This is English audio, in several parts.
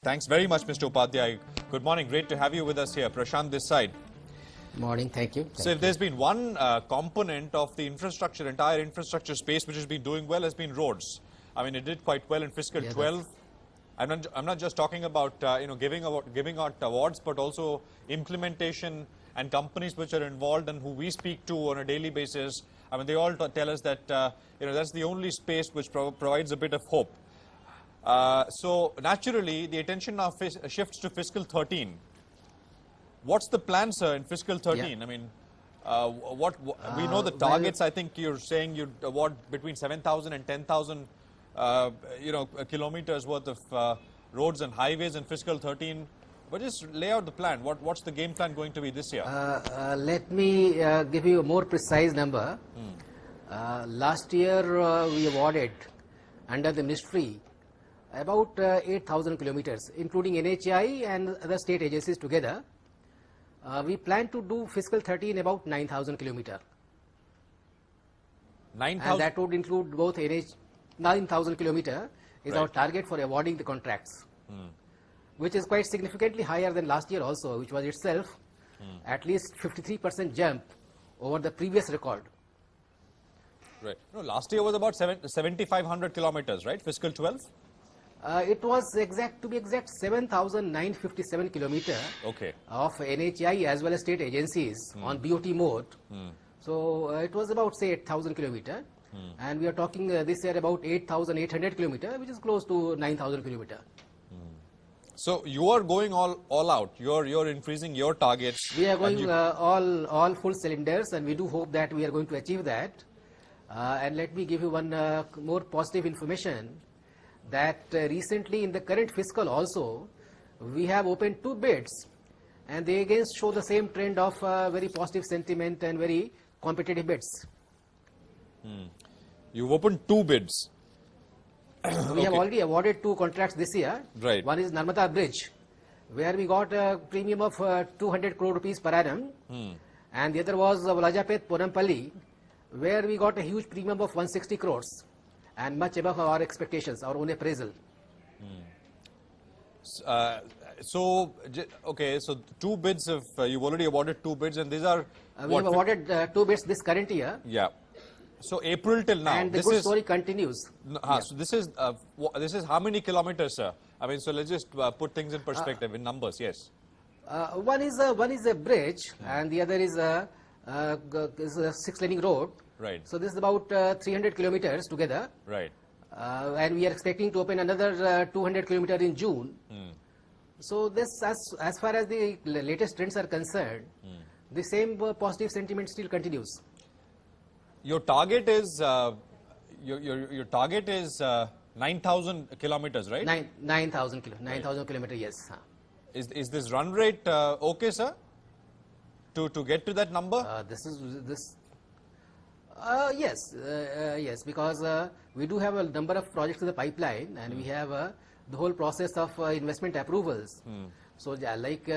Thanks very much, Mr. Upadhyay. Good morning. Great to have you with us here. Prashant this side. Morning, thank you. So if there's been one component of the entire infrastructure space which has been doing well, has been roads. I mean, it did quite well in fiscal 12. I'm not just talking about giving out awards, but also implementation and companies which are involved and who we speak to on a daily basis. I mean, they all tell us that that's the only space which provides a bit of hope. So naturally, the attention now shifts to fiscal 13. What's the plan, sir, in fiscal 13? Yeah. I mean, we know the targets. I think you're saying you'd award between 7,000 and 10,000, kilometers worth of roads and highways in fiscal 13. But just lay out the plan. What's the game plan going to be this year? Let me give you a more precise number. Last year, we awarded under the ministry about 8,000 kilometers, including NHAI and other state agencies together. We plan to do fiscal 13 about 9,000 kilometers. 9,000? And that would include both 9,000 kilometers is our target for awarding the contracts, which is quite significantly higher than last year also, which was itself at least 53% jump over the previous record. Right. No, last year was about 7,500 kilometers, right? Fiscal 12? It was to be exact 7,957 kilometers of NHAI as well as state agencies on BOT mode. So it was about, say, 8,000 kilometers. And we are talking this year about 8,800 kilometers, which is close to 9,000 kilometers. So you are going all out. You're increasing your targets. We are going all full cylinders, and we do hope that we are going to achieve that. And let me give you one more positive information. That recently in the current fiscal also, we have opened 2 bids, and they again show the same trend of very positive sentiment and very competitive bids. You've opened 2 bids. We have already awarded 2 contracts this year. Right. One is Narmada Bridge, where we got a premium of 200 crore rupees per annum, and the other was Valajapet Ponampalli, where we got a huge premium of 160 crores. And much above our expectations, our own appraisal. So 2 bids you've already awarded 2 bids, and these are we have awarded 2 bids this current year. Yeah. So April till now. And the good story continues. So this is how many kilometers, sir? I mean, so let's just put things in perspective in numbers. Yes. One is a bridge, and the other is a 6-laning road. Right. So this is about 300 kilometers together. Right. And we are expecting to open another 200 kilometers in June. So this, as far as the latest trends are concerned, the same positive sentiment still continues. Your target is your target is 9,000 kilometers, right? 9,000 kilometers. Yes. Is this run rate okay, sir? To get to that number? Yes, because we do have a number of projects in the pipeline, and we have the whole process of investment approvals. So, like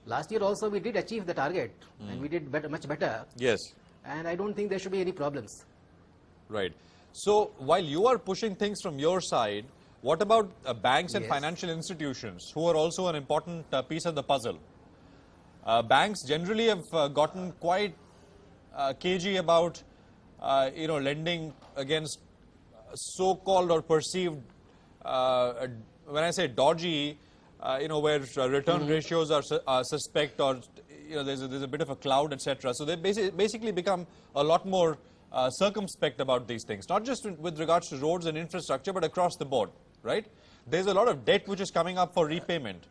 last year also, we did achieve the target, and we did much better. Yes. And I don't think there should be any problems. Right. So, while you are pushing things from your side, what about banks and financial institutions, who are also an important piece of the puzzle? Banks generally have gotten quite cagey about lending against so-called or perceived, when I say dodgy, where return ratios are suspect, or there's a bit of a cloud, etc. So they basically become a lot more circumspect about these things, not just with regards to roads and infrastructure, but across the board, right? There's a lot of debt which is coming up for repayment.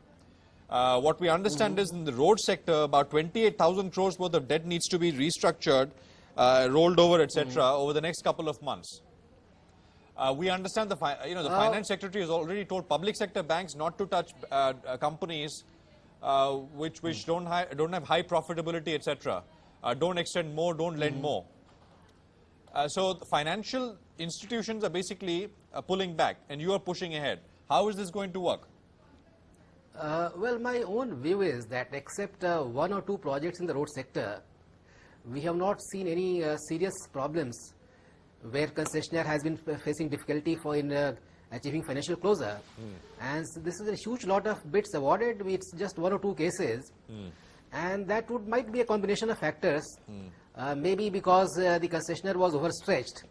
What we understand is in the road sector, about 28,000 crores worth of debt needs to be restructured, rolled over, etc., over the next couple of months. We understand the finance secretary has already told public sector banks not to touch companies which don't have high profitability, etc. Don't extend more, don't lend more. So the financial institutions are basically pulling back, and you are pushing ahead. How is this going to work? Well, my own view is that except 1 or 2 projects in the road sector, we have not seen any serious problems where concessionaire has been facing difficulty in achieving financial closure. And so this is a huge lot of bids awarded. It's just one or two cases. And that might be a combination of factors. Maybe because the concessionaire was overstretched.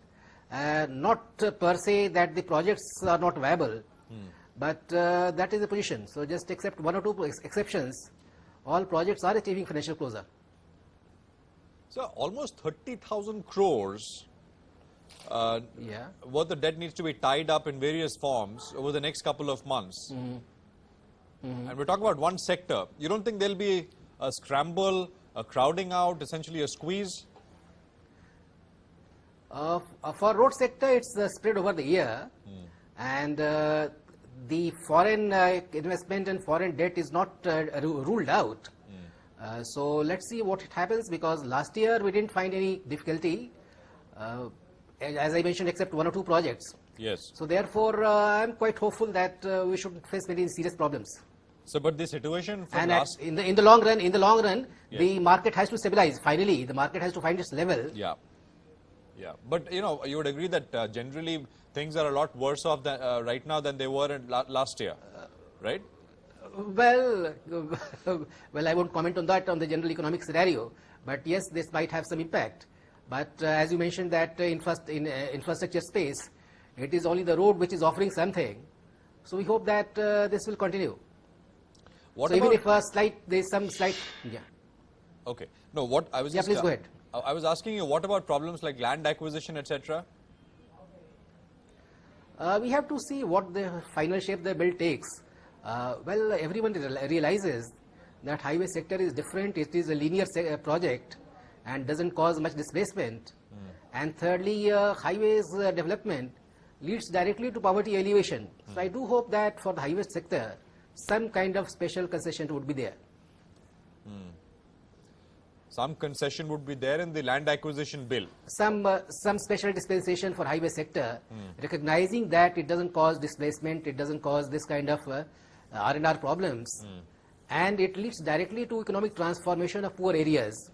Not per se that the projects are not viable. But that is the position. So just except one or two exceptions, all projects are achieving financial closure. So almost 30,000 crores Yeah. worth of debt needs to be tied up in various forms over the next couple of months. And we're talking about one sector. You don't think there'll be a scramble, a crowding out, essentially a squeeze? For road sector, it's spread over the year, and the foreign investment and foreign debt is not ruled out. So let's see what happens, because last year we didn't find any difficulty, as I mentioned, except one or two projects. Yes. So therefore, I'm quite hopeful that we shouldn't face many serious problems. So, but the situation from And last... in the long run, Yes. the market has to stabilize. Finally, the market has to find its level. Yeah. Yeah. But, you know, you would agree that generally things are a lot worse off than, right now than they were in last year, right? Well, well, I won't comment on that, on the general economic scenario. But yes, this might have some impact. But as you mentioned that in infrastructure space, it is only the road which is offering something. So we hope that this will continue. What So about... even if there's some slight, yeah. Okay. No, what I was Yeah, just... please go ahead. I was asking you, what about problems like land acquisition, etc.? We have to see what the final shape the bill takes. Well, everyone realizes that highway sector is different. It is a linear project and doesn't cause much displacement. And thirdly, highways development leads directly to poverty alleviation. So I do hope that for the highway sector, some kind of special concession would be there. Some concession would be there in the land acquisition bill. Some special dispensation for highway sector, recognizing that it doesn't cause displacement, it doesn't cause this kind of R&R problems, and it leads directly to economic transformation of poor areas.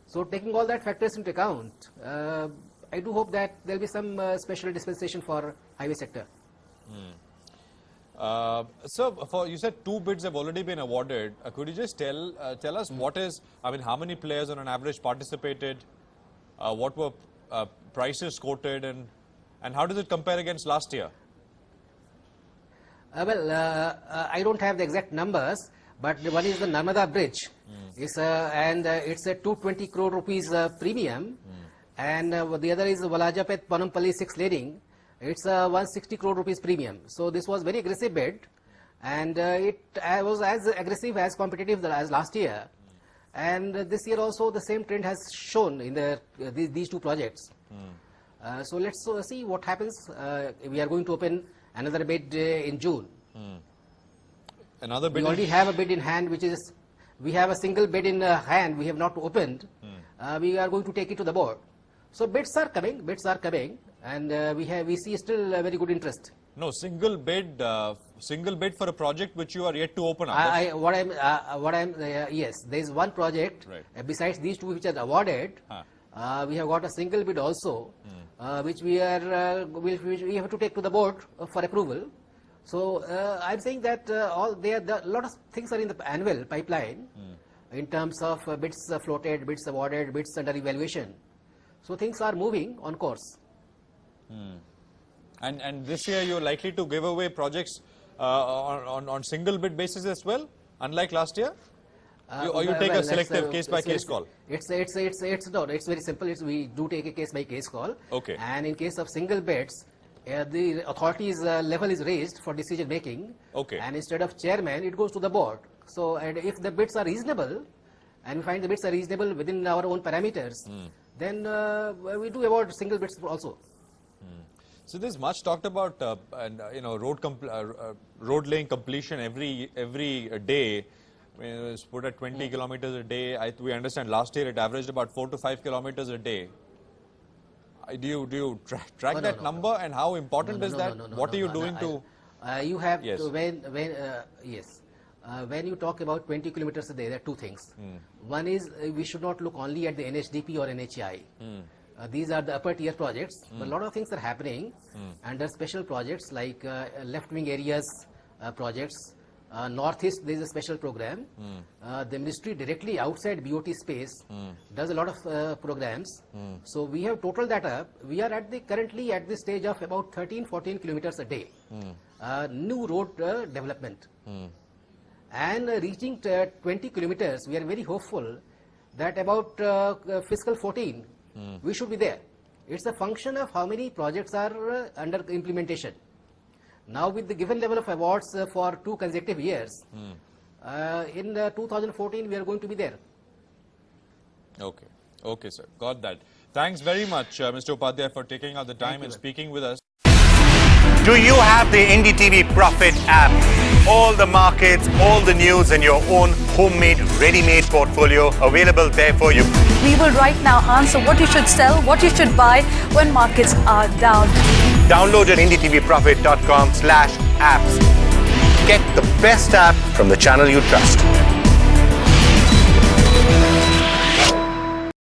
So taking all that factors into account, I do hope that there will be some special dispensation for highway sector. So, you said 2 bids have already been awarded. Could you just tell us what is, I mean, how many players on an average participated? What were prices quoted, and how does it compare against last year? I don't have the exact numbers, but one is the Narmada Bridge. It's it's a 220 crore rupees premium, and the other is Valajapet Panampalli 6 laning. It's a 160 crore rupees premium. So this was very aggressive bid, and it was as aggressive, as competitive as last year. And this year also the same trend has shown in these two projects. So let's see what happens. We are going to open another bid in June. Another bid? We already have a bid in hand, we have a single bid in hand, we have not opened. We are going to take it to the board. So bids are coming, and we see still a very good interest. No, single bid for a project which you are yet to open up. Yes, there is one project, Right. Besides these two which are awarded. We have got a single bid also, which we have to take to the board for approval. So I'm saying that a lot of things are in the annual pipeline in terms of bids floated, bids awarded, bids under evaluation. So things are moving on course. And this year you're likely to give away projects on single bid basis as well, unlike last year? Or you take a selective case-by-case call? It's very simple. We do take a case-by-case call. Okay. And in case of single bids, the authority's level is raised for decision making. Okay. And instead of chairman, it goes to the board. So, and if the bids are reasonable, and we find the bids are reasonable within our own parameters, then we do award single bids also. So there's much talked about, road laying completion every day. It's put at 20 kilometers a day. We understand last year it averaged about 4 to 5 kilometers a day. Do you track that number, and how important is that? What are you doing to? You have Yes. to when you talk about 20 kilometers a day, there are two things. One is we should not look only at the NHDP or NHI. These are the upper tier projects, but a lot of things are happening under special projects like left wing areas projects. Northeast, there is a special program. The ministry directly outside BOT space does a lot of programs. So we have totaled that up. We are currently at the stage of about 13-14 kilometers a day. New road development. And reaching 20 kilometers, we are very hopeful that about fiscal 14, we should be there. It's a function of how many projects are under implementation. Now with the given level of awards for 2 consecutive years, in 2014 we are going to be there. Okay. Okay, sir. Got that. Thanks very much, Mr. Upadhyay, for taking out the time and speaking with us. Do you have the NDTV Profit app? All the markets, all the news in your own homemade, ready-made portfolio available there for you. We will right now answer what you should sell, what you should buy when markets are down. Download at ndtvprofit.com/apps. Get the best app from the channel you trust.